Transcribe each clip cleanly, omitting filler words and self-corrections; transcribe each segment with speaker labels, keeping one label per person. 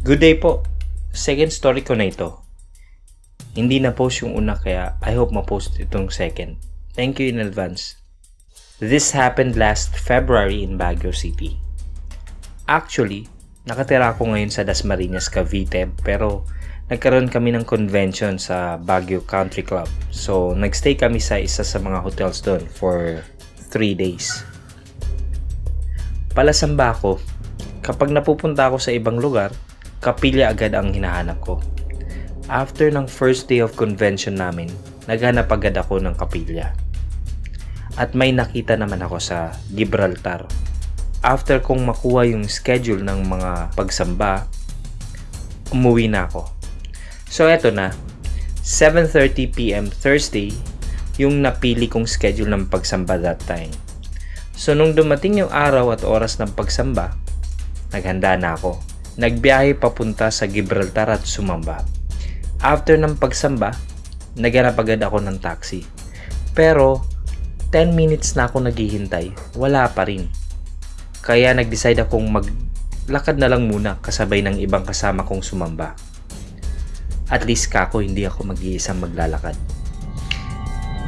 Speaker 1: Good day po. Second story ko na ito. Hindi na-post yung una kaya I hope ma-post itong second. Thank you in advance. This happened last February in Baguio City. Actually, nakatira ako ngayon sa Dasmariñas, Cavite pero nagkaroon kami ng convention sa Baguio Country Club. So, nagstay kami sa isa sa mga hotels doon for 3 days. Palasamba ako. Kapag napupunta ako sa ibang lugar, kapilya agad ang hinahanap ko. After ng first day of convention namin, naghanap agad ako ng kapilya. At may nakita naman ako sa Gibraltar. After kong makuha yung schedule ng mga pagsamba, umuwi na ako. So eto na, 7:30 PM Thursday, yung napili kong schedule ng pagsamba that time. So nung dumating yung araw at oras ng pagsamba, naghanda na ako. Nagbiyahe papunta sa Gibraltar at sumamba. After ng pagsamba, naghanap agad ako ng taxi. Pero 10 minutes na ako naghihintay, wala pa rin. Kaya nag-decide akong maglakad na lang muna kasabay ng ibang kasama kong sumamba. At least kako hindi ako mag-iisang maglalakad.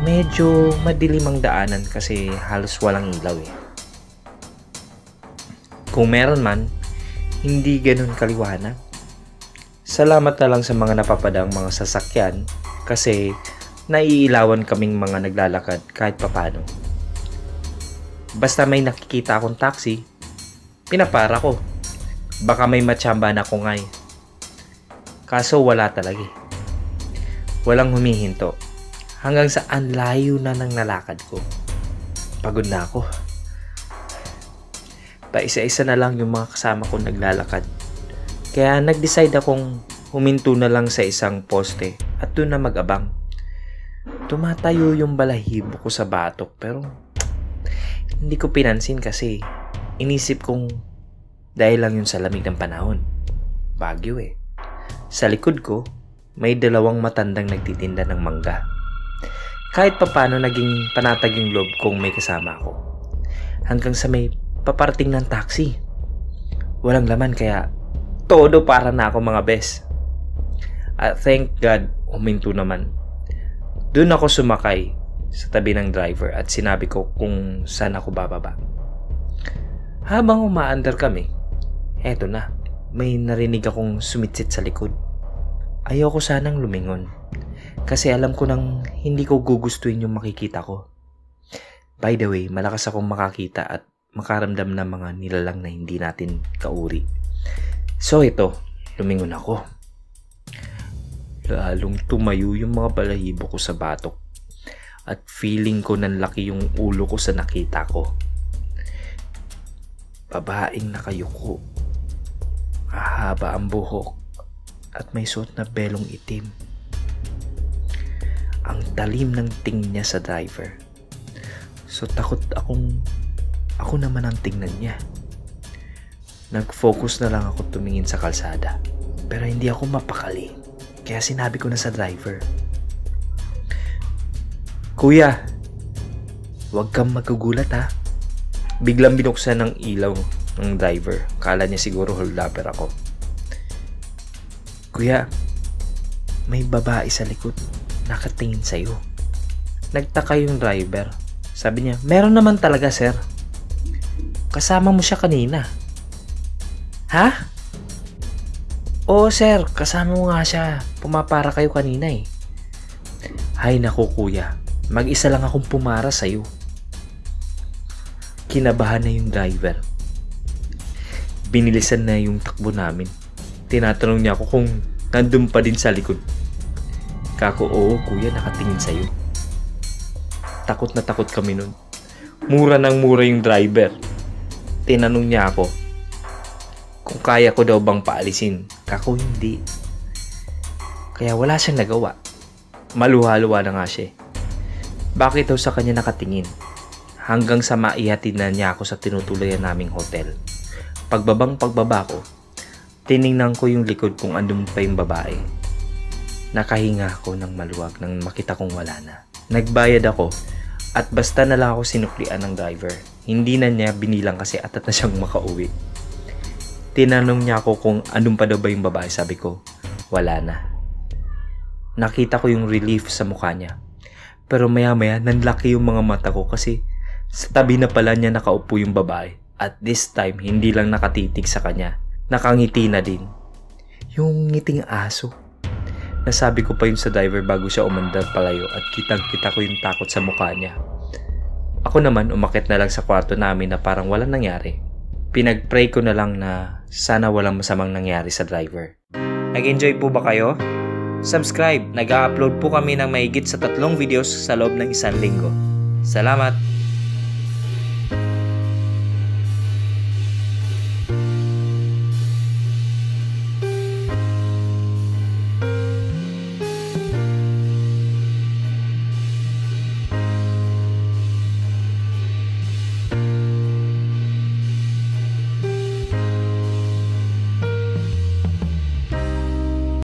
Speaker 1: Medyo madilim ang daanan kasi halos walang ilaw eh. Kung meron man, hindi ganun kaliwanag. Salamat na lang sa mga napapadang mga sasakyan kasi naiilawan kaming mga naglalakad kahit papano. Basta may nakikita akong taxi, pinapara ko. Baka may matsamba na ko ngay. Kaso wala talaga eh. Walang humihinto. Hanggang sa ang layo na ng nalakad ko. Pagod na ako. Paisa-isa na lang yung mga kasama kong naglalakad. Kaya nag-decide akong huminto na lang sa isang poste at doon na mag-abang. Tumatayo yung balahibo ko sa batok pero hindi ko pinansin kasi inisip kong dahil lang yun sa lamig ng panahon. Baguio eh. Sa likod ko, may dalawang matandang nagtitinda ng mangga. Kahit papano naging panatag yung loob kong may kasama ako. Hanggang sa may paparating ng taxi. Walang laman kaya todo para na ako mga bes. At thank God, huminto naman. Doon ako sumakay sa tabi ng driver at sinabi ko kung saan ako bababa. Habang umaandar kami, eto na, may narinig akong sumitsit sa likod. Ayoko sanang lumingon kasi alam ko nang hindi ko gugustuhin yung makikita ko. By the way, malakas akong makakita at makaramdam ng mga nilalang na hindi natin kauri. So ito, lumingon ako. Lalong tumayo yung mga balahibo ko sa batok at feeling ko nanlaki yung ulo ko sa nakita ko. Babaeng nakayuko, hahaba ang buhok at may suot na belong itim. Ang talim ng tingin niya sa driver. So takot ako naman ang tingnan niya. Nag-focus na lang ako tumingin sa kalsada pero hindi ako mapakali. Kaya sinabi ko na sa driver, "Kuya, huwag kang magugulat ha." Biglang binuksan ng ilaw ng driver. Kala niya siguro hold-upper ako. "Kuya, may babae sa likod. Nakatingin sa'yo." Nagtaka yung driver. Sabi niya, "Meron naman talaga sir. Kasama mo siya kanina." "Ha?" "Oo sir, kasama mo nga siya. Pumapara kayo kanina eh." "Hay naku kuya, mag-isa lang akong pumara sa'yo." Kinabahan na yung driver. Binilisan na yung takbo namin. Tinatanong niya ako kung nandun pa din sa likod. Kako, oo kuya, nakatingin sa'yo. Takot na takot kami nun. Mura ng mura yung driver. Tinanong niya ako kung kaya ko daw bang paalisin. Kako, hindi. Kaya wala siyang nagawa. Maluha-luha na nga siya. Bakit daw sa kanya nakatingin? Hanggang sa maihatid na niya ako sa tinutuluyan naming hotel. Pagbaba ko, tiningnan ko yung likod kung andun pa yung babae. Nakahinga ako ng maluwag nang makita kong wala na. Nagbayad ako at basta na lang ako sinuklian ng driver. Hindi na niya binilang kasi atat na siyang makauwi. Tinanong niya ako kung anong pa daw ba yung babae. Sabi ko, wala na. Nakita ko yung relief sa mukha niya. Pero maya-maya, nanlaki yung mga mata ko kasi sa tabi na pala niya nakaupo yung babae. At this time, hindi lang nakatitig sa kanya. Nakangiti na din. Yung ngiting aso. Nasabi ko pa yun sa driver bago siya umandar palayo at kitang-kita ko yung takot sa mukha niya. Ako naman, umakit na lang sa kwarto namin na parang walang nangyari. Pinag-pray ko na lang na sana walang masamang nangyari sa driver. Nag-enjoy po ba kayo? Subscribe! Nag-upload po kami ng mahigit sa 3 videos sa loob ng 1 linggo. Salamat!